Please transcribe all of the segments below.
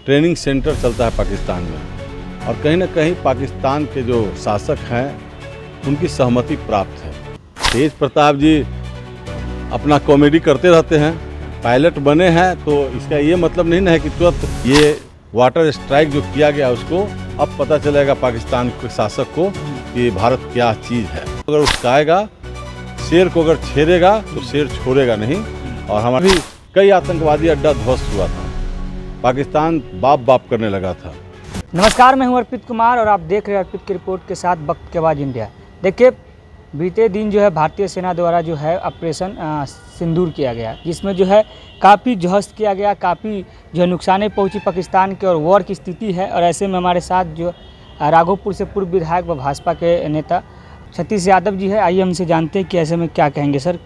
Training centre चलता है पाकिस्तान में, और कहीं ना कहीं पाकिस्तान के जो शासक हैं उनकी सहमति प्राप्त है। तेज प्रताप जी अपना कॉमेडी करते रहते हैं, पायलट बने हैं, तो इसका ये मतलब नहीं ना है कि तुरंत ये वाटर स्ट्राइक जो किया गया उसको अब पता चलेगा पाकिस्तान के शासक को कि भारत क्या चीज़ है। अगर उसकाएगा, शेर को अगर छेड़ेगा तो शेर छोड़ेगा नहीं। और हमारे भी कई आतंकवादी अड्डा ध्वस्त हुआ था, पाकिस्तान बाप बाप करने लगा था। नमस्कार, मैं हूं अर्पित कुमार और आप देख रहे हैं अर्पित की रिपोर्ट के साथ वक्त के बाद इंडिया। देखिए, बीते दिन जो है भारतीय सेना द्वारा जो है ऑपरेशन सिंदूर किया गया, जिसमें जो है काफ़ी ध्वस्त किया गया, काफ़ी जो है नुकसानें पहुंची पाकिस्तान के और वॉर की स्थिति है। और ऐसे में हमारे साथ जो राघोपुर से पूर्व विधायक व भाजपा के नेता सतीश यादव जी है। आइए हमसे जानते हैं कि ऐसे में क्या कहेंगे। सर,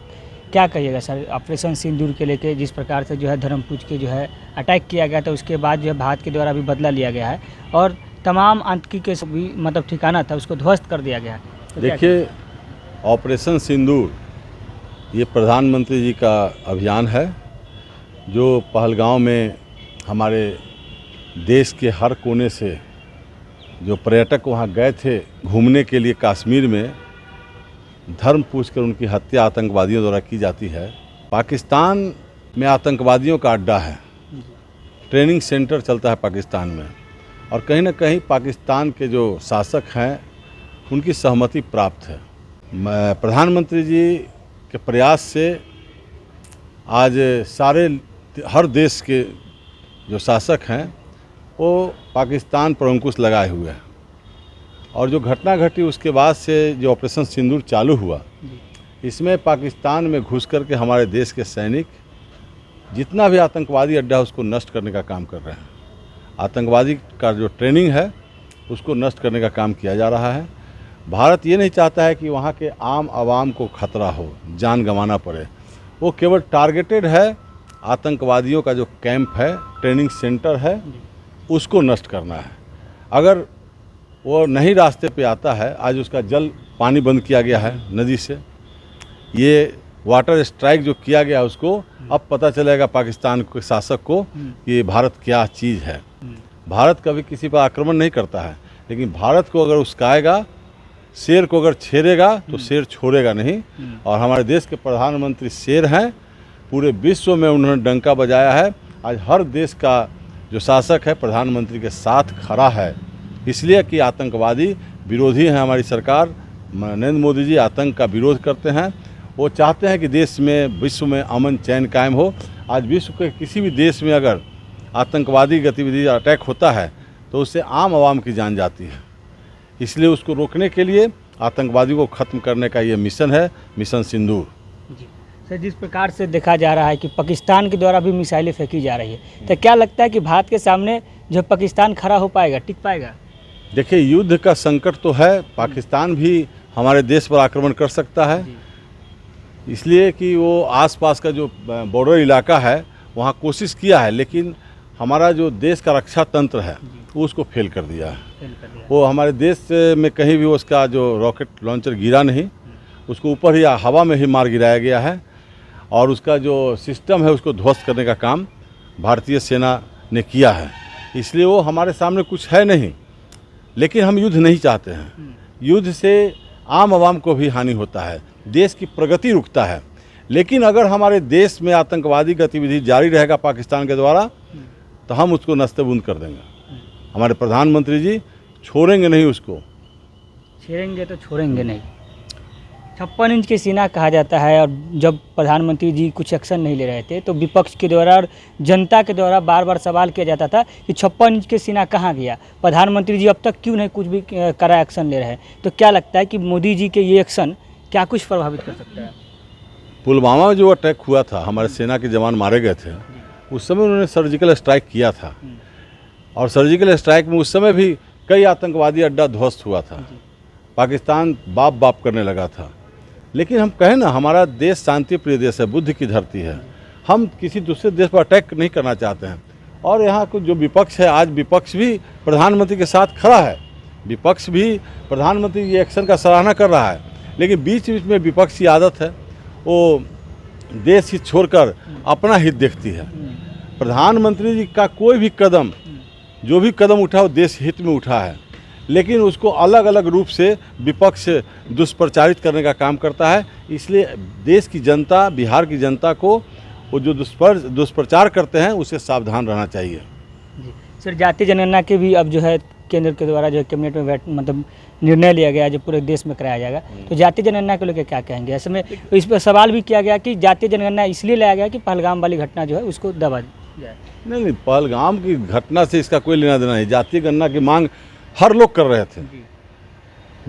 क्या कहिएगा सर ऑपरेशन सिंदूर के लेके, जिस प्रकार से जो है धर्मपुर के जो है अटैक किया गया था, उसके बाद जो है भारत के द्वारा भी बदला लिया गया है और तमाम आतंकी के भी मतलब ठिकाना था उसको ध्वस्त कर दिया गया है। तो देखिए, ऑपरेशन सिंदूर ये प्रधानमंत्री जी का अभियान है, जो पहलगांव में हमारे देश के हर कोने से जो पर्यटक वहाँ गए थे घूमने के लिए कश्मीर में, धर्म पूछकर उनकी हत्या आतंकवादियों द्वारा की जाती है। पाकिस्तान में आतंकवादियों का अड्डा है, ट्रेनिंग सेंटर चलता है पाकिस्तान में, और कहीं ना कहीं पाकिस्तान के जो शासक हैं उनकी सहमति प्राप्त है। प्रधानमंत्री जी के प्रयास से आज हर देश के जो शासक हैं वो पाकिस्तान पर अंकुश लगाए हुए हैं। और जो घटना घटी उसके बाद से जो ऑपरेशन सिंदूर चालू हुआ, इसमें पाकिस्तान में घुस करके हमारे देश के सैनिक जितना भी आतंकवादी अड्डा है उसको नष्ट करने का काम कर रहे हैं। आतंकवादी का जो ट्रेनिंग है उसको नष्ट करने का काम किया जा रहा है। भारत ये नहीं चाहता है कि वहाँ के आम आवाम को खतरा हो, जान गंवाना पड़े। वो केवल टारगेटेड है आतंकवादियों का जो कैंप है, ट्रेनिंग सेंटर है, उसको नष्ट करना है। अगर वो नहीं रास्ते पे आता है, आज उसका जल पानी बंद किया गया है नदी से, ये वाटर स्ट्राइक जो किया गया उसको अब पता चलेगा पाकिस्तान के शासक को कि भारत क्या चीज़ है। भारत कभी किसी पर आक्रमण नहीं करता है, लेकिन भारत को अगर उसकाएगा, शेर को अगर छेड़ेगा तो शेर छोड़ेगा नहीं। और हमारे देश के प्रधानमंत्री शेर हैं, पूरे विश्व में उन्होंने डंका बजाया है। आज हर देश का जो शासक है प्रधानमंत्री के साथ खड़ा है, इसलिए कि आतंकवादी विरोधी हैं। हमारी सरकार, नरेंद्र मोदी जी आतंक का विरोध करते हैं। वो चाहते हैं कि देश में, विश्व में अमन चैन कायम हो। आज विश्व के किसी भी देश में अगर आतंकवादी गतिविधि अटैक होता है तो उससे आम आवाम की जान जाती है। इसलिए उसको रोकने के लिए, आतंकवादी को ख़त्म करने का ये मिशन है, मिशन सिंदूर। सर, जिस प्रकार से देखा जा रहा है कि पाकिस्तान के द्वारा भी मिसाइलें फेंकी जा रही है, तो क्या लगता है कि भारत के सामने जो पाकिस्तान खड़ा हो पाएगा, टिक पाएगा? देखिए, युद्ध का संकट तो है, पाकिस्तान भी हमारे देश पर आक्रमण कर सकता है, इसलिए कि वो आसपास का जो बॉर्डर इलाका है वहाँ कोशिश किया है, लेकिन हमारा जो देश का रक्षा तंत्र है वो उसको फेल कर दिया है। वो हमारे देश में कहीं भी उसका जो रॉकेट लॉन्चर गिरा नहीं, उसको ऊपर ही हवा में ही मार गिराया गया है। और उसका जो सिस्टम है उसको ध्वस्त करने का काम भारतीय सेना ने किया है। इसलिए वो हमारे सामने कुछ है नहीं, लेकिन हम युद्ध नहीं चाहते हैं। युद्ध से आम आवाम को भी हानि होता है, देश की प्रगति रुकता है। लेकिन अगर हमारे देश में आतंकवादी गतिविधि जारी रहेगा पाकिस्तान के द्वारा, तो हम उसको नस्तेबूंद कर देंगे। हमारे प्रधानमंत्री जी छोड़ेंगे नहीं, उसको छेड़ेंगे तो छोड़ेंगे नहीं। 56 इंच के सीना कहा जाता है, और जब प्रधानमंत्री जी कुछ एक्शन नहीं ले रहे थे तो विपक्ष के द्वारा और जनता के द्वारा बार बार सवाल किया जाता था कि 56 इंच के सीना कहाँ गया, प्रधानमंत्री जी अब तक क्यों नहीं कुछ भी कड़ा एक्शन ले रहे हैं। तो क्या लगता है कि मोदी जी के ये एक्शन क्या कुछ प्रभावित कर सकता है? पुलवामा में जो अटैक हुआ था, हमारे सेना के जवान मारे गए थे, उस समय उन्होंने सर्जिकल स्ट्राइक किया था, और सर्जिकल स्ट्राइक में उस समय भी कई आतंकवादी अड्डा ध्वस्त हुआ था, पाकिस्तान बाप बाप करने लगा था। लेकिन हम कहें ना, हमारा देश शांति प्रिय देश है, बुद्ध की धरती है, हम किसी दूसरे देश पर अटैक नहीं करना चाहते हैं। और यहाँ कुछ जो विपक्ष है, आज विपक्ष भी प्रधानमंत्री के साथ खड़ा है, विपक्ष भी प्रधानमंत्री के एक्शन का सराहना कर रहा है। लेकिन बीच बीच में विपक्ष की आदत है, वो देश हित छोड़कर अपना हित देखती है। प्रधानमंत्री जी का कोई भी कदम जो भी कदम उठा वो देश हित में उठा है, लेकिन उसको अलग अलग रूप से विपक्ष दुष्प्रचारित करने का काम करता है। इसलिए देश की जनता, बिहार की जनता को वो जो दुष्प्रचार करते हैं उससे सावधान रहना चाहिए। जी सर, जातीय जनगणना के भी अब जो है केंद्र के द्वारा जो है कैबिनेट में मतलब निर्णय लिया गया जो पूरे देश में कराया जाएगा, तो जातीय जनगणना को लेकर क्या कहेंगे? ऐसे में इस पर सवाल भी किया गया कि जातीय जनगणना इसलिए लाया गया कि पहलगाम वाली घटना जो है उसको दबा जाए। नहीं, पहलगाम की घटना से इसका कोई लेना देना नहीं। जातीय गणना की मांग हर लोग कर रहे थे।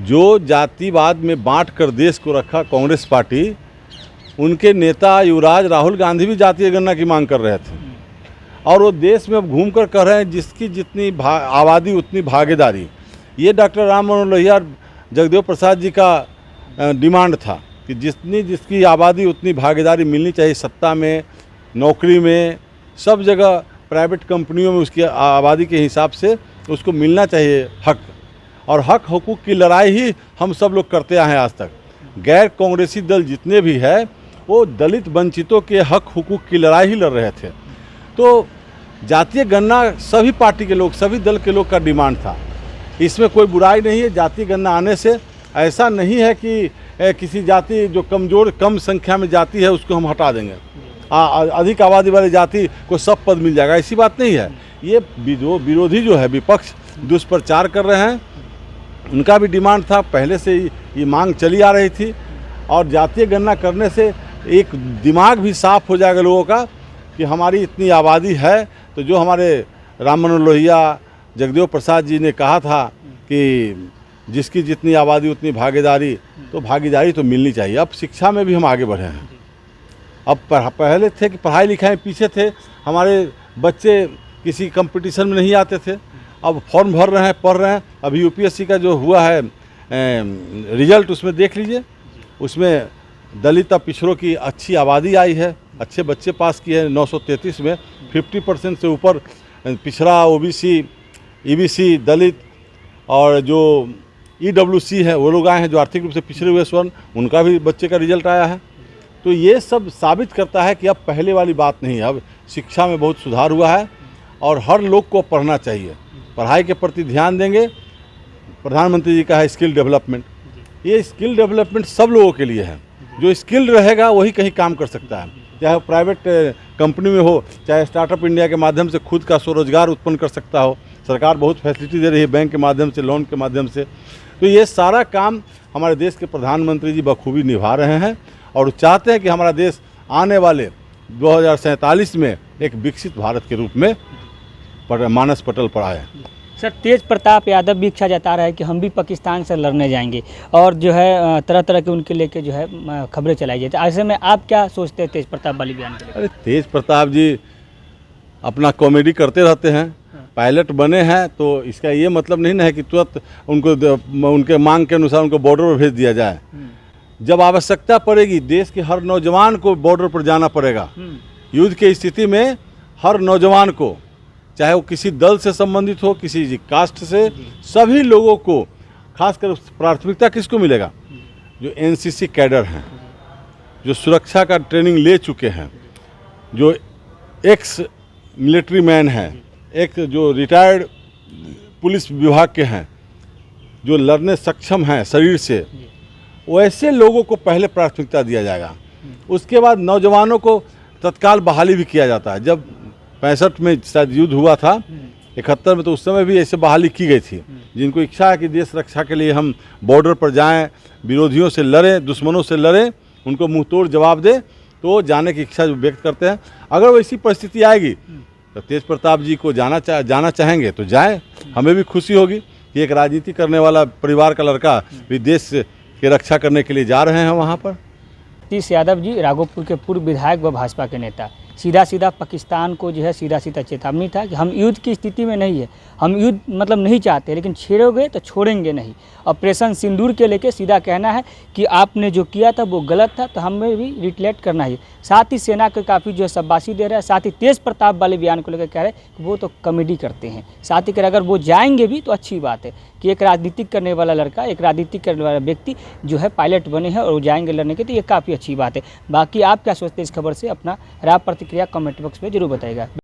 जो जातिवाद में बांट कर देश को रखा कांग्रेस पार्टी, उनके नेता युवराज राहुल गांधी भी जातीय गणना की मांग कर रहे थे, और वो देश में अब घूम कर कह रहे हैं जिसकी जितनी आबादी उतनी भागीदारी। ये डॉक्टर राम मनोहर लोहिया और जगदेव प्रसाद जी का डिमांड था कि जिसकी आबादी उतनी भागीदारी मिलनी चाहिए, सत्ता में, नौकरी में, सब जगह प्राइवेट कंपनियों में उसकी आबादी के हिसाब से उसको मिलना चाहिए हक। और हक हुकूक की लड़ाई ही हम सब लोग करते आए हैं आज तक। गैर कांग्रेसी दल जितने भी है वो दलित वंचितों के हक हुकूक की लड़ाई ही लड़ रहे थे। तो जातीय गणना सभी पार्टी के लोग, सभी दल के लोग का डिमांड था। इसमें कोई बुराई नहीं है। जातीय गणना आने से ऐसा नहीं है कि किसी जाति जो कमज़ोर, कम संख्या में जाति है उसको हम हटा देंगे, अधिक आबादी वाली जाति को सब पद मिल जाएगा, ऐसी बात नहीं है। ये विरोधी जो है विपक्ष दुष्प्रचार कर रहे हैं, उनका भी डिमांड था, पहले से ये मांग चली आ रही थी। और जातीय गणना करने से एक दिमाग भी साफ हो जाएगा लोगों का कि हमारी इतनी आबादी है, तो जो हमारे राम मनोहर लोहिया, जगदेव प्रसाद जी ने कहा था कि जिसकी जितनी आबादी उतनी भागीदारी, तो भागीदारी तो मिलनी चाहिए। अब शिक्षा में भी हम आगे बढ़े हैं। अब पहले थे कि पढ़ाई लिखाई पीछे थे, हमारे बच्चे किसी कंपटीशन में नहीं आते थे। अब फॉर्म भर रहे हैं, पढ़ रहे हैं। अभी यूपीएससी का जो हुआ है रिजल्ट, उसमें देख लीजिए, उसमें दलित और पिछड़ों की अच्छी आबादी आई है, अच्छे बच्चे पास किए हैं। 933 में 50% से ऊपर पिछड़ा, ओबीसी, ईबीसी, दलित और जो ईडब्ल्यूसी है वो लोग आए हैं, जो आर्थिक रूप से पिछड़े हुए स्वर्ण, उनका भी बच्चे का रिजल्ट आया है। तो ये सब साबित करता है कि अब पहले वाली बात नहीं है। अब शिक्षा में बहुत सुधार हुआ है और हर लोग को पढ़ना चाहिए। पढ़ाई के प्रति ध्यान देंगे। प्रधानमंत्री जी का है स्किल डेवलपमेंट, ये स्किल डेवलपमेंट सब लोगों के लिए है। जो स्किल्ड रहेगा वही कहीं काम कर सकता है, चाहे वो प्राइवेट कंपनी में हो, चाहे स्टार्टअप इंडिया के माध्यम से खुद का स्वरोजगार उत्पन्न कर सकता हो। सरकार बहुत फैसिलिटी दे रही है बैंक के माध्यम से, लोन के माध्यम से। तो ये सारा काम हमारे देश के प्रधानमंत्री जी बखूबी निभा रहे हैं और चाहते हैं कि हमारा देश आने वाले 2047 में एक विकसित भारत के रूप में मानस पटल पर आए। सर, तेज प्रताप यादव भी इच्छा जता रहा है कि हम भी पाकिस्तान से लड़ने जाएंगे, और जो है तरह तरह के उनके लेके जो है खबरें चलाई जाती है। ऐसे में आप क्या सोचते हैं तेज प्रताप वाली बयान के लेकर? अरे तेज प्रताप जी अपना कॉमेडी करते रहते हैं। पायलट बने हैं तो इसका ये मतलब नहीं ना है कि तुरंत उनको उनके मांग के अनुसार उनको बॉर्डर पर भेज दिया जाए। जब आवश्यकता पड़ेगी, देश के हर नौजवान को बॉर्डर पर जाना पड़ेगा। युद्ध की स्थिति में हर नौजवान को, चाहे वो किसी दल से संबंधित हो, किसी कास्ट से, सभी लोगों को, खासकर प्राथमिकता किसको मिलेगा? जो एनसीसी कैडर हैं, जो सुरक्षा का ट्रेनिंग ले चुके हैं, जो एक्स मिलिट्री मैन हैं, एक जो रिटायर्ड पुलिस विभाग के हैं, जो लड़ने सक्षम हैं शरीर से, वैसे लोगों को पहले प्राथमिकता दिया जाएगा। उसके बाद नौजवानों को तत्काल बहाली भी किया जाता है। जब 65 में शायद युद्ध हुआ था, 71 में, तो उस समय भी ऐसे बहाली की गई थी। जिनको इच्छा है कि देश रक्षा के लिए हम बॉर्डर पर जाएं, विरोधियों से लड़ें, दुश्मनों से लड़ें, उनको मुंह तोड़ जवाब दें, तो जाने की इच्छा जो व्यक्त करते हैं। अगर वैसी परिस्थिति आएगी तो तेज प्रताप जी को जाना चाहेंगे तो जाएं। हमें भी खुशी होगी कि एक राजनीति करने वाला परिवार का लड़का भी देश की रक्षा करने के लिए जा रहे हैं वहाँ पर। सतीश यादव जी राघोपुर के पूर्व विधायक व भाजपा के नेता, सीधा सीधा पाकिस्तान को जो है सीधा चेतावनी था कि हम युद्ध की स्थिति में नहीं है, हम युद्ध मतलब नहीं चाहते, लेकिन छेड़ोगे तो छोड़ेंगे नहीं। ऑपरेशन सिंदूर के लेके सीधा कहना है कि आपने जो किया था वो गलत था, तो हमें भी रिटलेट करना है। साथ ही सेना को काफ़ी जो है शाबाशी दे रहा है। साथ ही तेज प्रताप वाले बयान को लेकर कह रहे हैं कि वो तो कॉमेडी करते हैं। साथ ही अगर वो जाएंगे भी तो अच्छी बात है कि एक राजनीतिक करने वाला लड़का, एक राजनीति करने वाला व्यक्ति जो है पायलट बने हैं और वो जाएंगे लड़ने के, तो ये काफ़ी अच्छी बात है। बाकी आप क्या सोचते हैं इस खबर से? अपना राय प्रतिक्रिया कमेंट बॉक्स में जरूर बताइएगा।